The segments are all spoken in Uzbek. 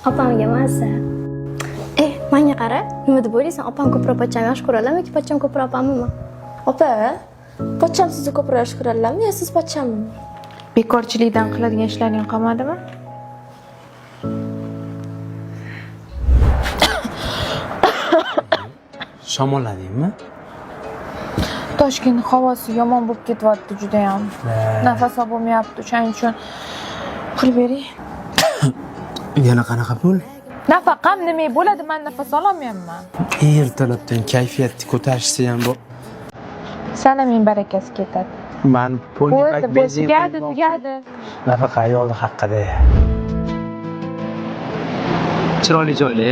Opamga mazza. Menga qara. Nima deb o'ylaysan? Opam ko'proq pochcham yaxshi ko'radimi yoki pochcham ko'proq opammi? Opa, pochcham sizni ko'proq yaxshi ko'radilarmi yo siz pochchammi? Bekorchilikdan qiladigan ishlaring qolmadimi? Shamolladingmi? Toshkent havosi yomon bo'lib ketyapti juda ham. Nafas olmayapti, o'shaning uchun pul bering. Yana qanaqa pul? Nafaqam nima bo'ladi, men nafas ololmayapman. Ertalabdan kayfiyatni ko'tarishsa ham bu. Salaning barakasi ketadi. Men pulni benzin tugadi. Nafaqa ayolning haqqida. Chiroyli joyli.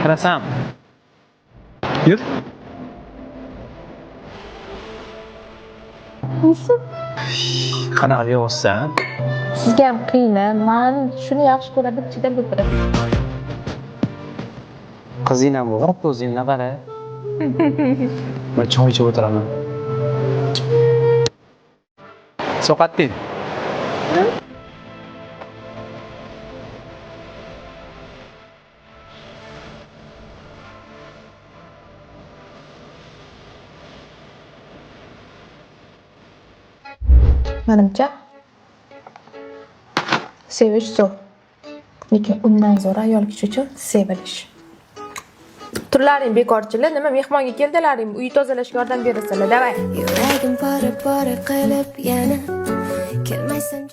Qarasam. Yur. Qanaqa yozsan? Sizga ham qiyin, men shuni yaxshi ko'rib chidab o'tiraman. Qizing ham bor, o'zingga qara. Men choy ichib o'tiraman. Soqatding. Menimcha sevish zo'r. Lekin undan zo'r ayol kishi uchun sevilish. Turlaring bekorchilar, nima mehmonga keldilaring, uy tozalashga yordam berasizlar, davay. Yuragim pora qilib yana kelmaysan.